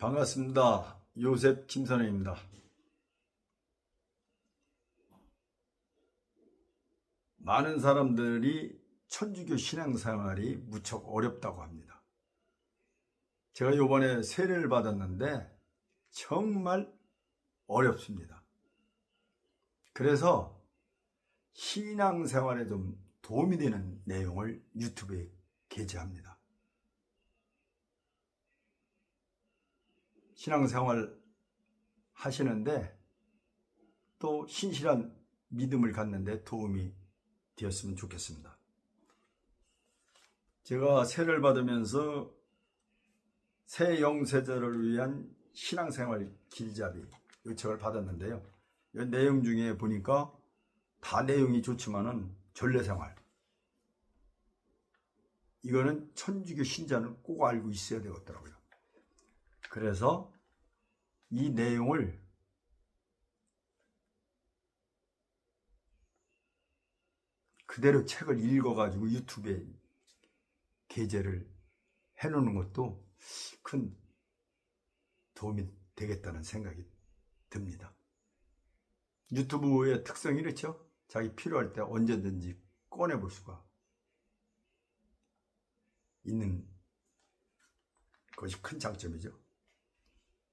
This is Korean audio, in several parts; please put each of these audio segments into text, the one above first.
반갑습니다. 요셉 김선영입니다. 많은 사람들이 천주교 신앙생활이 무척 어렵다고 합니다. 제가 이번에 세례를 받았는데 정말 어렵습니다. 그래서 신앙생활에 좀 도움이 되는 내용을 유튜브에 게재합니다. 신앙생활 하시는데 또 신실한 믿음을 갖는데 도움이 되었으면 좋겠습니다. 제가 세례를 받으면서 새 영세자를 위한 신앙생활 길잡이 요청을 받았는데요. 이 내용 중에 보니까 다 내용이 좋지만은 전례생활, 이거는 천주교 신자는 꼭 알고 있어야 되겠더라고요. 그래서 이 내용을 그대로 책을 읽어가지고 유튜브에 게재를 해놓는 것도 큰 도움이 되겠다는 생각이 듭니다. 유튜브의 특성이 이렇죠. 자기 필요할 때 언제든지 꺼내볼 수가 있는 것이 큰 장점이죠.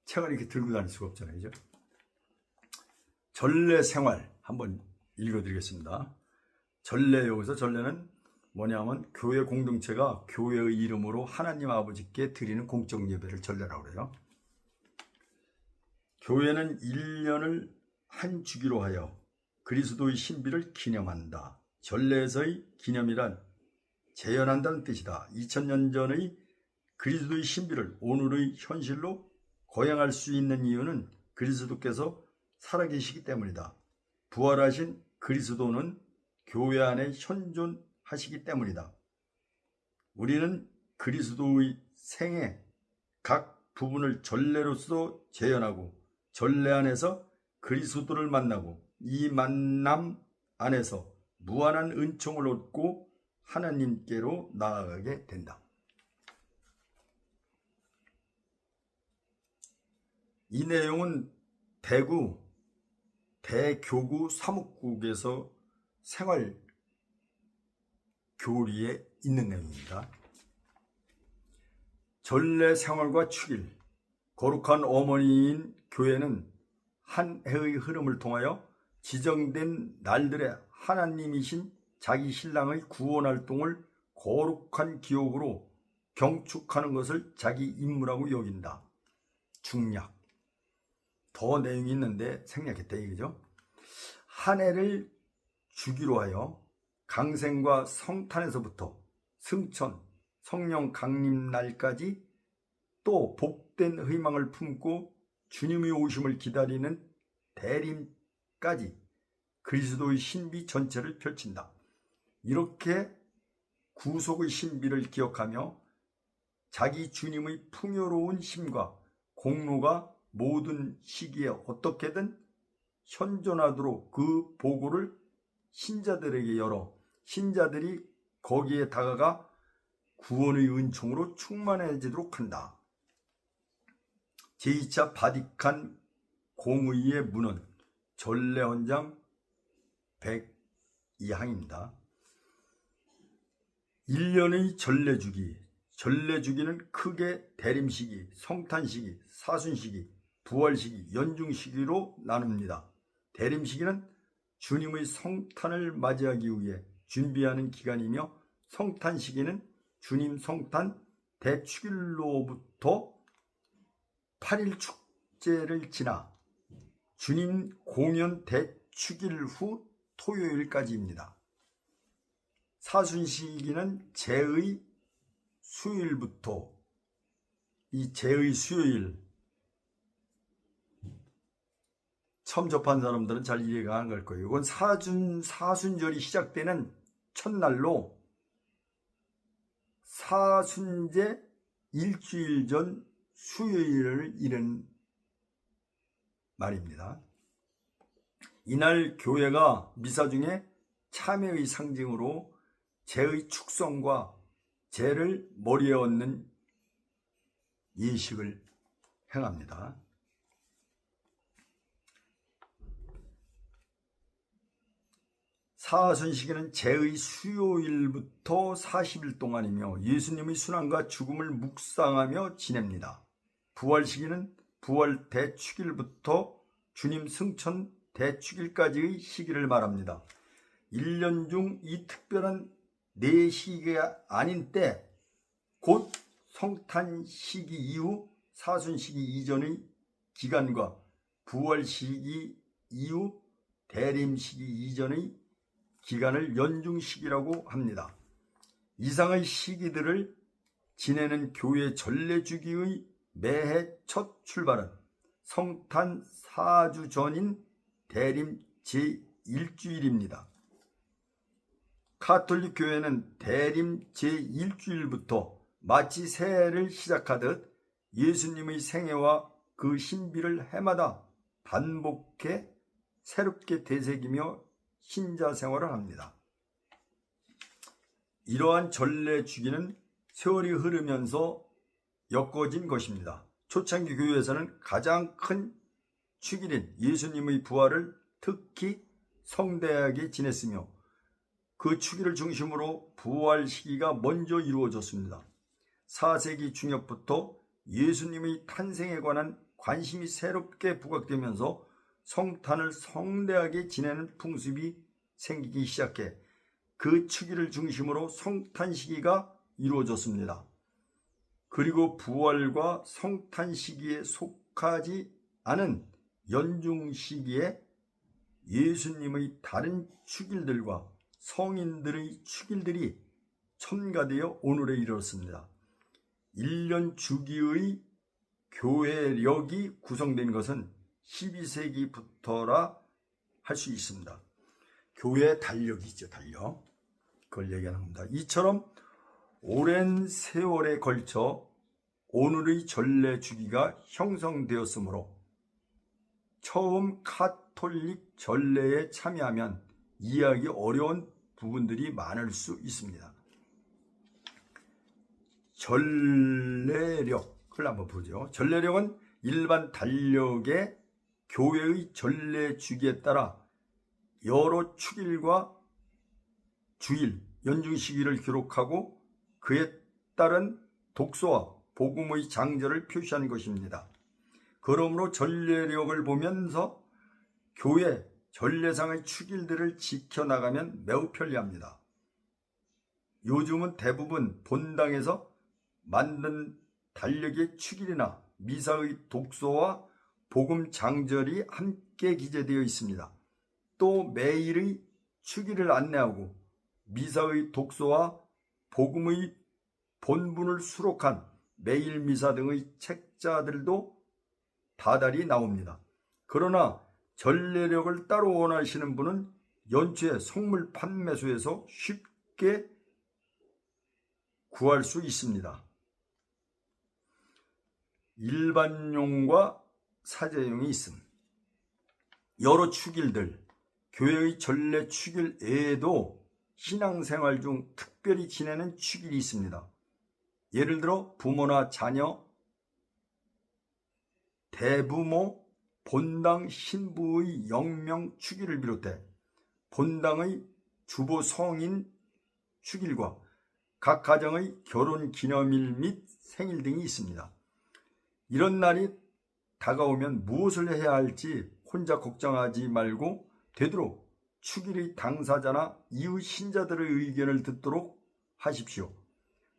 책을 이렇게 들고 다닐 수가 없잖아요. 그죠? 전례 생활 한번 읽어드리겠습니다. 전례, 여기서 전례는 뭐냐면 교회 공동체가 교회의 이름으로 하나님 아버지께 드리는 공적 예배를 전례라고 그래요. 교회는 1년을 한 주기로 하여 그리스도의 신비를 기념한다. 전례에서의 기념이란 재현한다는 뜻이다. 2000년 전의 그리스도의 신비를 오늘의 현실로 거행할 수 있는 이유는 그리스도께서 살아계시기 때문이다. 부활하신 그리스도는 교회 안에 현존하시기 때문이다. 우리는 그리스도의 생애 각 부분을 전례로서 재현하고 전례 안에서 그리스도를 만나고 이 만남 안에서 무한한 은총을 얻고 하나님께로 나아가게 된다. 이 내용은 대구 대교구 사목국에서 생활 교리에 있는 내용입니다. 전례 생활과 축일, 거룩한 어머니인 교회는 한 해의 흐름을 통하여 지정된 날들에 하나님이신 자기 신랑의 구원 활동을 거룩한 기억으로 경축하는 것을 자기 임무라고 여긴다. 중략. 더 내용이 있는데 생략했다 이거죠. 한 해를 주기로 하여 강생과 성탄에서부터 승천, 성령 강림 날까지 또 복된 희망을 품고 주님의 오심을 기다리는 대림까지 그리스도의 신비 전체를 펼친다. 이렇게 구속의 신비를 기억하며 자기 주님의 풍요로운 힘과 공로가 모든 시기에 어떻게든 현존하도록 그 보고를 신자들에게 열어 신자들이 거기에 다가가 구원의 은총으로 충만해지도록 한다. 제2차 바티칸 공의의 문헌 전례헌장 102항입니다. 1년의 전례주기, 전례주기는 크게 대림시기, 성탄시기, 사순시기, 부활시기, 연중시기로 나눕니다. 대림시기는 주님의 성탄을 맞이하기 위해 준비하는 기간이며 성탄시기는 주님 성탄 대축일로부터 8일 축제를 지나 주님 공연 대축일 후 토요일까지입니다. 사순시기는 제의 수요일부터 이 제의 수요일 처음 접한 사람들은 잘 이해가 안 갈 거예요. 이건 사순절이 시작되는 첫날로 사순제 일주일 전 수요일을 이른 말입니다. 이날 교회가 미사 중에 참회의 상징으로 제의 축성과 제를 머리에 얹는 예식을 행합니다. 사순시기는 제의 수요일부터 40일 동안이며 예수님의 순환과 죽음을 묵상하며 지냅니다. 부활시기는 부활 대축일부터 주님 승천 대축일까지의 시기를 말합니다. 1년 중 이 특별한 네 시기가 아닌 때, 곧 성탄시기 이후 사순시기 이전의 기간과 부활시기 이후 대림시기 이전의 기간을 연중시기라고 합니다. 이상의 시기들을 지내는 교회 전래주기의 매해 첫 출발은 성탄 4주 전인 대림 제1주일입니다. 가톨릭 교회는 대림 제1주일부터 마치 새해를 시작하듯 예수님의 생애와 그 신비를 해마다 반복해 새롭게 되새기며 신자 생활을 합니다. 이러한 전래 주기는 세월이 흐르면서 엮어진 것입니다. 초창기 교회에서는 가장 큰 축일인 예수님의 부활을 특히 성대하게 지냈으며 그 축일을 중심으로 부활 시기가 먼저 이루어졌습니다. 4세기 중엽부터 예수님의 탄생에 관한 관심이 새롭게 부각되면서 성탄을 성대하게 지내는 풍습이 생기기 시작해 그 축일을 중심으로 성탄 시기가 이루어졌습니다. 그리고 부활과 성탄 시기에 속하지 않은 연중 시기에 예수님의 다른 축일들과 성인들의 축일들이 첨가되어 오늘에 이르렀습니다. 1년 주기의 교회력이 구성된 것은 12세기부터라 할 수 있습니다. 교회 달력이 있죠, 달력. 그걸 얘기하는 겁니다. 이처럼 오랜 세월에 걸쳐 오늘의 전래 주기가 형성되었으므로 처음 가톨릭 전래에 참여하면 이해하기 어려운 부분들이 많을 수 있습니다. 전래력을 한번 보죠. 전래력은 일반 달력의 교회의 전래 주기에 따라 여러 축일과 주일, 연중 시기를 기록하고 그에 따른 독소와 복음의 장절을 표시한 것입니다. 그러므로 전래력을 보면서 교회 전래상의 축일들을 지켜나가면 매우 편리합니다. 요즘은 대부분 본당에서 만든 달력의 축일이나 미사의 독소와 복음 장절이 함께 기재되어 있습니다. 또 매일의 축일을 안내하고 미사의 독소와 복음의 본문을 수록한 매일 미사 등의 책자들도 다달이 나옵니다. 그러나 전래력을 따로 원하시는 분은 연초에 성물 판매소에서 쉽게 구할 수 있습니다. 일반용과 사제용이 있음. 여러 축일들, 교회의 전래 축일 외에도 신앙생활 중 특별히 지내는 축일이 있습니다. 예를 들어 부모나 자녀, 대부모, 본당 신부의 영명 축일을 비롯해 본당의 주보 성인 축일과 각 가정의 결혼 기념일 및 생일 등이 있습니다. 이런 날이 다가오면 무엇을 해야 할지 혼자 걱정하지 말고 되도록 축일의 당사자나 이웃 신자들의 의견을 듣도록 하십시오.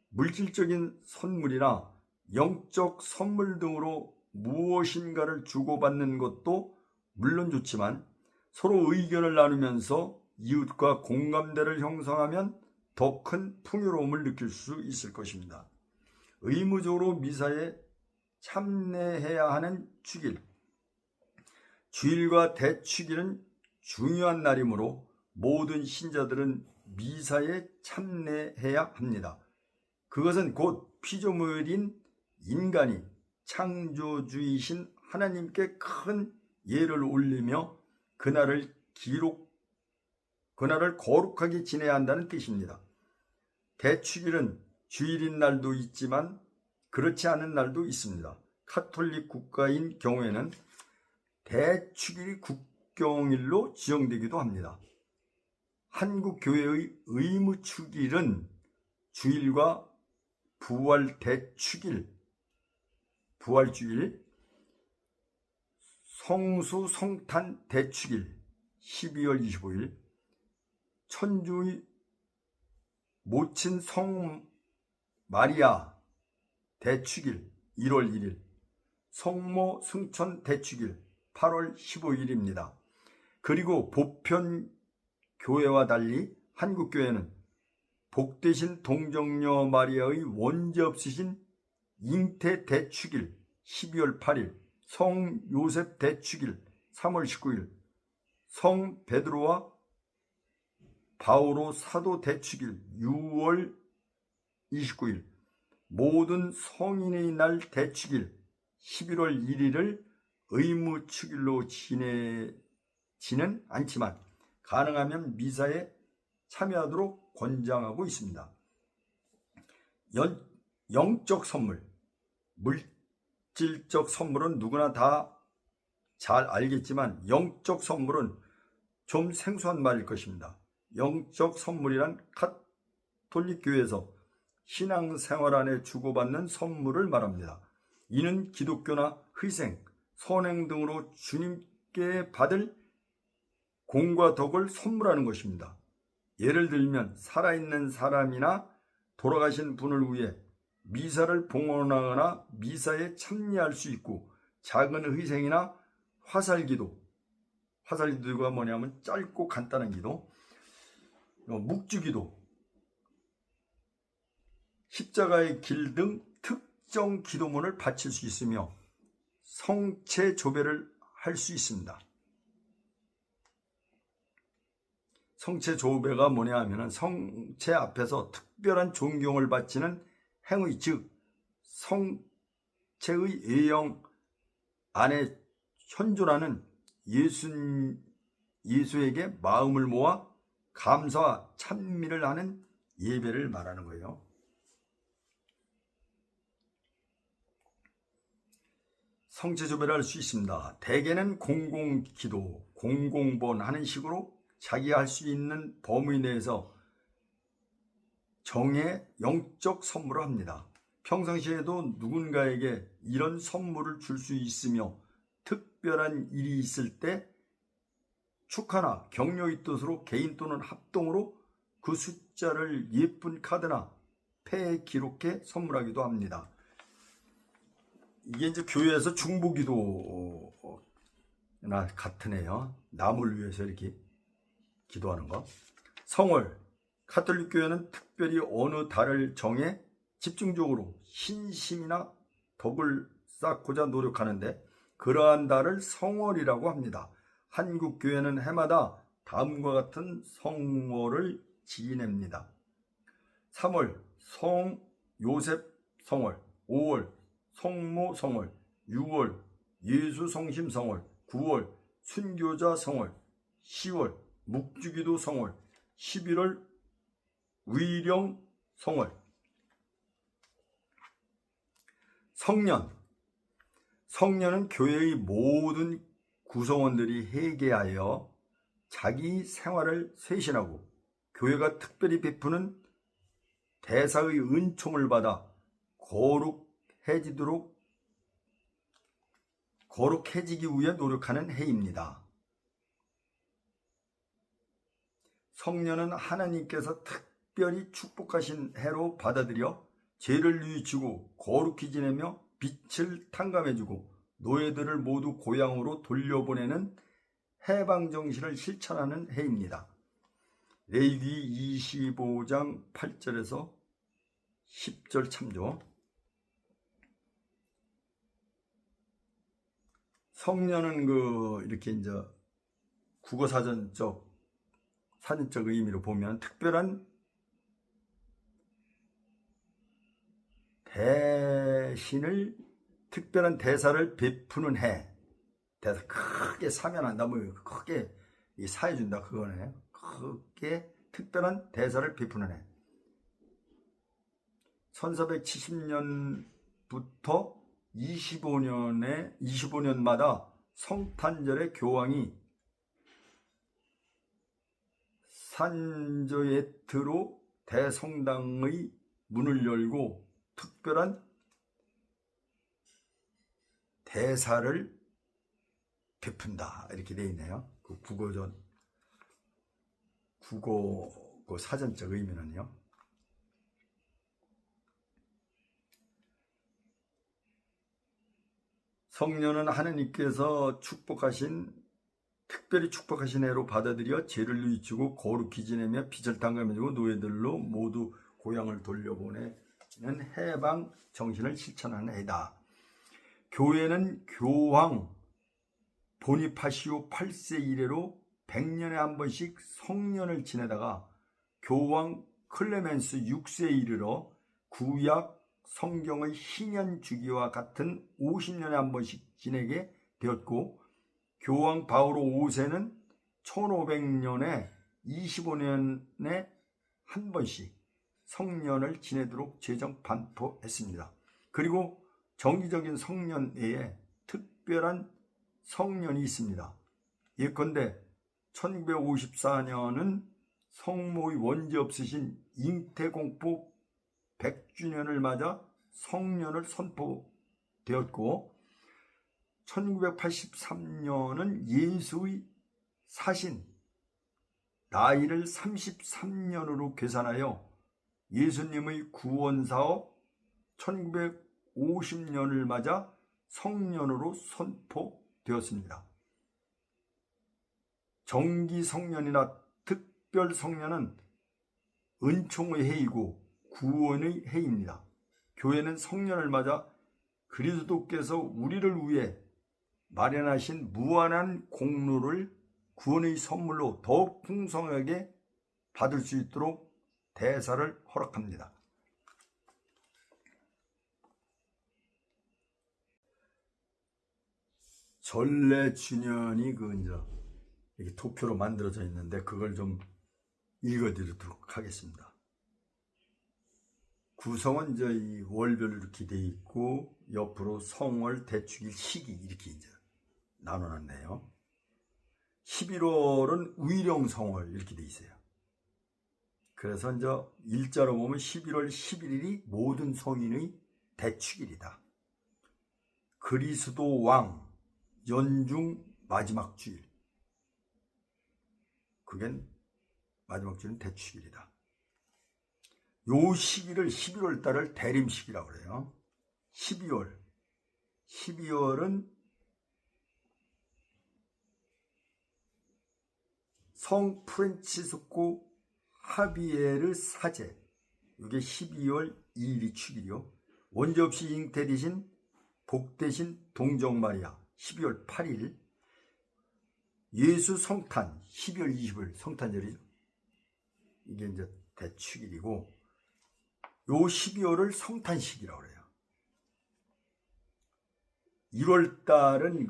물질적인 선물이나 영적 선물 등으로 무엇인가를 주고받는 것도 물론 좋지만 서로 의견을 나누면서 이웃과 공감대를 형성하면 더 큰 풍요로움을 느낄 수 있을 것입니다. 의무적으로 미사에 참여해야 하는 축일. 주일과 대축일은 중요한 날이므로 모든 신자들은 미사에 참여해야 합니다. 그것은 곧 피조물인 인간이 창조주이신 하나님께 큰 예를 올리며 그날을 거룩하게 지내야 한다는 뜻입니다. 대축일은 주일인 날도 있지만 그렇지 않은 날도 있습니다. 카톨릭 국가인 경우에는 대축일이 국경일로 지정되기도 합니다. 한국 교회의 의무축일은 주일과 부활 대축일, 부활주일, 성수 성탄 대축일 12월 25일, 천주의 모친 성 마리아 대축일 1월 1일, 성모 승천 대축일 8월 15일입니다. 그리고 보편 교회와 달리 한국 교회는 복되신 동정녀 마리아의 원죄 없으신 잉태 대축일 12월 8일, 성 요셉 대축일 3월 19일, 성 베드로와 바오로 사도 대축일 6월 29일, 모든 성인의 날 대축일 11월 1일을 의무축일로 지내지는 않지만 가능하면 미사에 참여하도록 권장하고 있습니다. 영적 선물, 물질적 선물은 누구나 다 잘 알겠지만 영적 선물은 좀 생소한 말일 것입니다. 영적 선물이란 카톨릭 교회에서 신앙생활 안에 주고받는 선물을 말합니다. 이는 기독교나 희생, 선행 등으로 주님께 받을 공과 덕을 선물하는 것입니다. 예를 들면 살아있는 사람이나 돌아가신 분을 위해 미사를 봉헌하거나 미사에 참여할 수 있고, 작은 희생이나 화살기도, 화살기도가 뭐냐면 짧고 간단한 기도, 묵주기도, 십자가의 길 등 특정 기도문을 바칠 수 있으며 성체 조배를 할 수 있습니다. 성체 조배가 뭐냐 하면 성체 앞에서 특별한 존경을 바치는 행위, 즉 성체의 예영 안에 현존하는 예수에게 마음을 모아 감사와 찬미를 하는 예배를 말하는 거예요. 성체 조배를 할 수 있습니다. 대개는 공공기도, 공공본 하는 식으로 자기가 할 수 있는 범위 내에서 정해 영적 선물을 합니다. 평상시에도 누군가에게 이런 선물을 줄 수 있으며 특별한 일이 있을 때 축하나 격려의 뜻으로 개인 또는 합동으로 그 숫자를 예쁜 카드나 폐에 기록해 선물하기도 합니다. 이게 이제 교회에서 중보기도나 같으네요. 남을 위해서 이렇게 기도하는 거. 성월, 카톨릭 교회는 특별히 어느 달을 정해 집중적으로 신심이나 덕을 쌓고자 노력하는데 그러한 달을 성월이라고 합니다. 한국 교회는 해마다 다음과 같은 성월을 지냅니다. 3월 성 요셉 성월, 5월 성모 성월, 6월 예수 성심 성월, 9월 순교자 성월, 10월 묵주기도 성월, 11월 위령 성월. 성년은 교회의 모든 구성원들이 회개하여 자기 생활을 쇄신하고 교회가 특별히 베푸는 대사의 은총을 받아 거룩해지기 위해 노력하는 해입니다. 성년은 하나님께서 특별히 축복하신 해로 받아들여 죄를 뉘우치고 거룩히 지내며 빛을 탕감해주고 노예들을 모두 고향으로 돌려보내는 해방정신을 실천하는 해입니다. 레위기 25장 8절에서 10절 참조. 성년은 이렇게 이제 국어사전적 사전적 의미로 보면 특별한 대사를 베푸는 해. 대사 크게 사면한다, 뭐 크게 사해준다, 그거네. 크게 특별한 대사를 베푸는 해. 1470년부터 25년마다 성탄절에 교황이 산조예트로 대성당의 문을 열고 특별한 대사를 베푼다 이렇게 되어 있네요. 그 국어 그 사전적 의미는요. 성년은 하느님께서 특별히 축복하신 해로 받아들여 죄를 누이치고 거룩히 지내며 빚을 탕감해주고 노예들로 모두 고향을 돌려보내는 해방 정신을 실천하는 해다. 교회는 교황 보니파시오 8세 이래로 100년에 한 번씩 성년을 지내다가 교황 클레멘스 6세에 이르러 구약 성경의 신년 주기와 같은 50년에 한 번씩 지내게 되었고, 교황 바오로 5세는 1500년에 25년에 한 번씩 성년을 지내도록 제정 반포했습니다. 그리고 정기적인 성년회에 특별한 성년이 있습니다. 예컨대 1954년은 성모의 원죄 없으신 잉태공포 100주년을 맞아 성년을 선포되었고, 1983년은 예수의 사신 나이를 33년으로 계산하여 예수님의 구원사업 1950년을 맞아 성년으로 선포되었습니다. 정기 성년이나 특별 성년은 은총의 해이고 구원의 해입니다. 교회는 성년을 맞아 그리스도께서 우리를 위해 마련하신 무한한 공로를 구원의 선물로 더욱 풍성하게 받을 수 있도록 대사를 허락합니다. 전래주년이 이렇게 도표로 만들어져 있는데 그걸 좀 읽어드리도록 하겠습니다. 구성은 이 월별로 이렇게 되어 있고 옆으로 성월, 대축일, 시기 이렇게 나눠놨네요. 11월은 의령성월 이렇게 되어 있어요. 그래서 일자로 보면 11월 11일이 모든 성인의 대축일이다. 그리스도 왕 연중 마지막 주일, 그게 마지막 주일은 대축일이다. 요 시기를 11월 달을 대림시기라고 그래요. 12월은 성 프란치스코 하비에르 사제, 이게 12월 2일이 축일이요. 원죄 없이 잉태되신 복되신 동정마리아 12월 8일, 예수 성탄 12월 20일 성탄절이죠. 이게 이제 대축일이고, 요 12월을 성탄식이라고 그래요. 1월 달은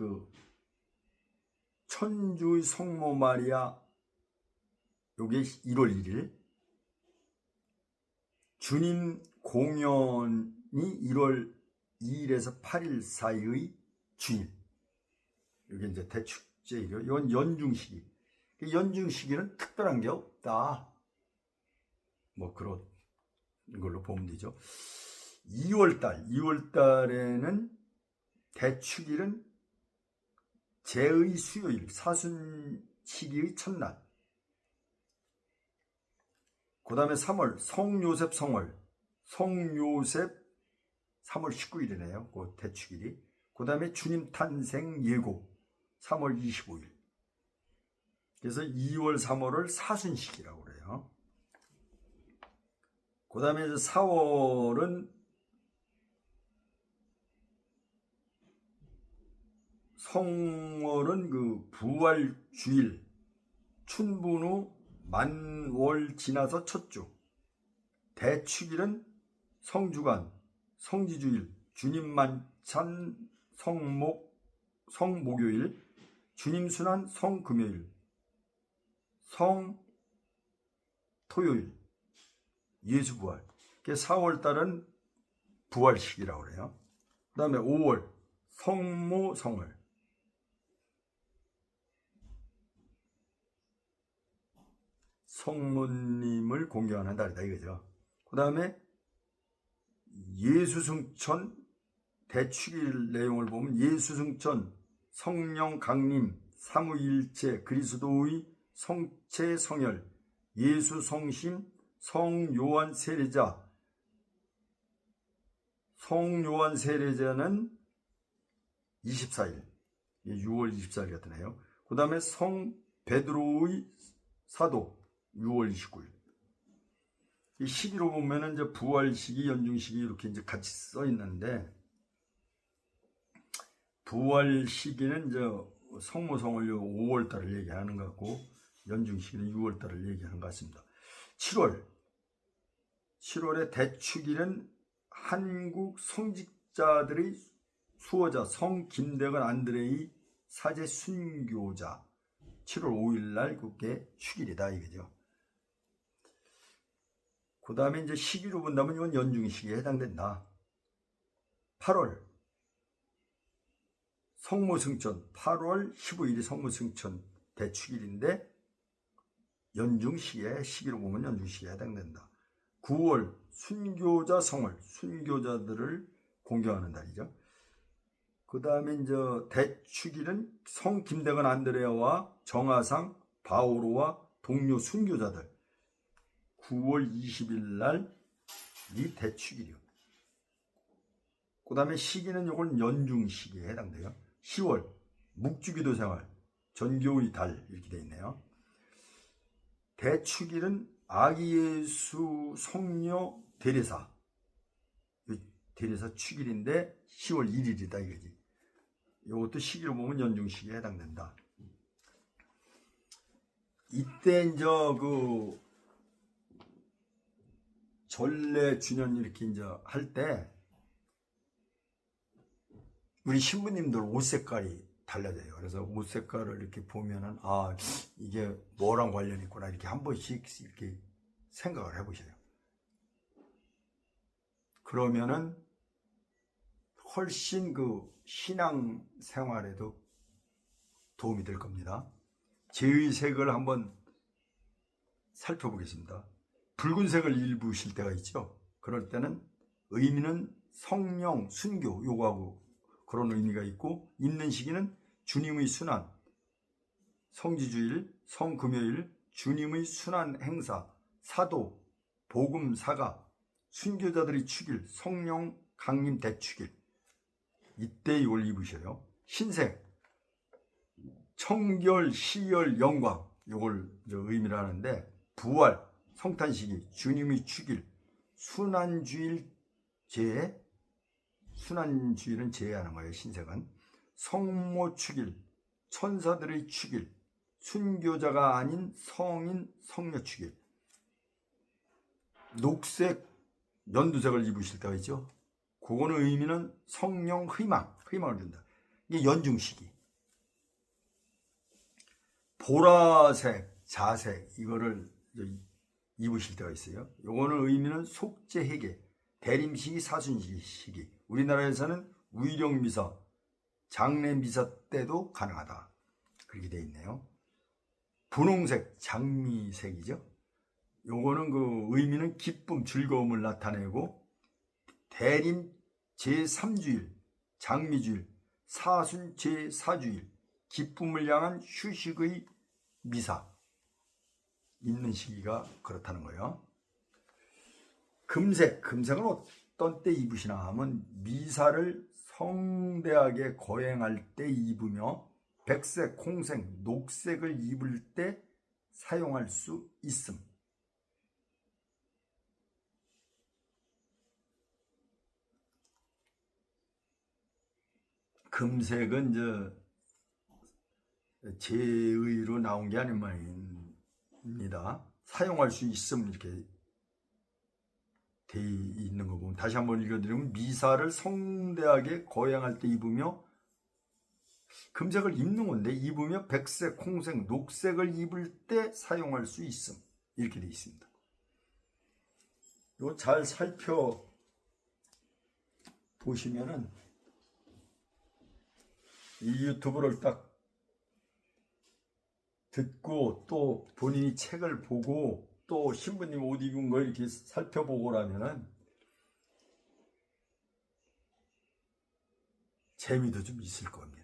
천주의 성모 마리아, 요게 1월 1일, 주님 공연이 1월 2일에서 8일 사이의 주일, 이게 이제 대축제이고요. 이건 연중시기. 연중시기는 특별한 게 없다, 뭐 그런 걸로 보면 되죠. 2월달에는 대축일은 제의 수요일, 사순시기의 첫날. 그 다음에 3월 성요셉 성월, 성요셉 3월 19일이네요. 그 대축일이. 그 다음에 주님 탄생 예고 3월 25일. 그래서 2월 3월을 사순시기라고 그래요. 그 다음에 4월은 성월은 부활주일, 춘분 후 만월 지나서 첫주. 대축일은 성주간, 성지주일, 주님 만찬 성목요일, 주님 순환 성금요일, 성토요일, 예수부활. 4월달은 부활식이라고 그래요. 그 다음에 5월 성모성을, 성모님을 공경하는 달이다 이거죠. 그 다음에 예수승천 대축일 내용을 보면 예수승천, 성령 강림, 삼위일체, 그리스도의 성체 성혈, 예수 성심, 성요한 세례자. 성요한 세례자는 24일, 6월 24일 같으네요. 그 다음에 성 베드로의 사도 6월 29일. 이 시기로 보면은 이제 부활 시기, 연중 시기 이렇게 이제 같이 써 있는데, 부활 시기는 이제 성모성을 5월 달을 얘기하는 것 같고, 연중 시기는 6월 달을 얘기하는 것 같습니다. 7월의 대축일은 한국 성직자들의 수호자 성 김대건 안드레이 사제 순교자 7월 5일 날 그게 축일이다 이거죠. 그 다음에 이제 시기로 본다면 이건 연중 시기에 해당된다. 8월 성모승천, 8월 15일이 성모승천 대축일인데 연중 시기에, 시기로 보면 연중 시기에 해당된다. 9월 순교자 성월, 순교자들을 공경하는 달이죠. 그 다음에 이제 대축일은 성 김대건 안드레아와 정하상, 바오로와 동료 순교자들 9월 20일 날 이 대축일이요. 그 다음에 시기는 이건 연중 시기에 해당돼요. 10월 묵주기도 생활, 전교의 달 이렇게 되어 있네요. 대축일은 아기 예수 성녀 대례사, 대례사 축일인데 10월 1일이다 이거지. 이것도 시기로 보면 연중 시기에 해당된다. 이때 이제 그 전래 주년 이렇게 이제 할 때 우리 신부님들 옷 색깔이 달라져요. 그래서 옷 색깔을 이렇게 보면은 아 이게 뭐랑 관련이 있구나 이렇게 한 번씩 이렇게 생각을 해보세요. 그러면은 훨씬 그 신앙 생활에도 도움이 될 겁니다. 제의색을 한번 살펴보겠습니다. 붉은색을 입으실 때가 있죠. 그럴 때는 의미는 성령, 순교 요구하고 그런 의미가 있고, 입는 시기는 주님의 순환, 성지주일, 성금요일, 주님의 순환 행사, 사도, 복음 사가, 순교자들의 축일, 성령 강림 대축일, 이때 이걸 입으셔요. 흰색, 청결, 시열, 영광, 이걸 의미를 하는데, 부활, 성탄시기, 주님의 축일, 순환주일, 제, 순환주일은 제외하는 거예요. 흰색은 성모 축일, 천사들의 축일, 순교자가 아닌 성인 성녀 축일. 녹색 연두색을 입으실 때가 있죠. 그거는 의미는 성령 희망을 준다. 이게 연중 시기. 보라색, 자색 이거를 입으실 때가 있어요. 요거는 의미는 속죄 회개, 대림시기, 사순시기. 우리나라에서는 위령미사, 장례미사 때도 가능하다. 그렇게 되어 있네요. 분홍색, 장미색이죠. 요거는 그 의미는 기쁨, 즐거움을 나타내고, 대림 제3주일, 장미주일, 사순 제4주일, 기쁨을 향한 휴식의 미사. 있는 시기가 그렇다는 거예요. 금색은 어떤 때 입으시나 하면 미사를 성대하게 거행할 때 입으며 백색, 홍색, 녹색을 입을 때 사용할 수 있음. 금색은 이제 제의로 나온 게 아닌 말입니다. 사용할 수 있음 이렇게 돼 있는 거 보면 다시 한번 읽어드리면 미사를 성대하게 거행할 때 입으며 금색을 입는 건데 입으며 백색, 홍색, 녹색을 입을 때 사용할 수 있음 이렇게 돼 있습니다. 이거 잘 살펴보시면은 이 유튜브를 딱 듣고 또 본인이 책을 보고 또 신부님 옷 입은 거 이렇게 살펴보고라면은 재미도 좀 있을 겁니다.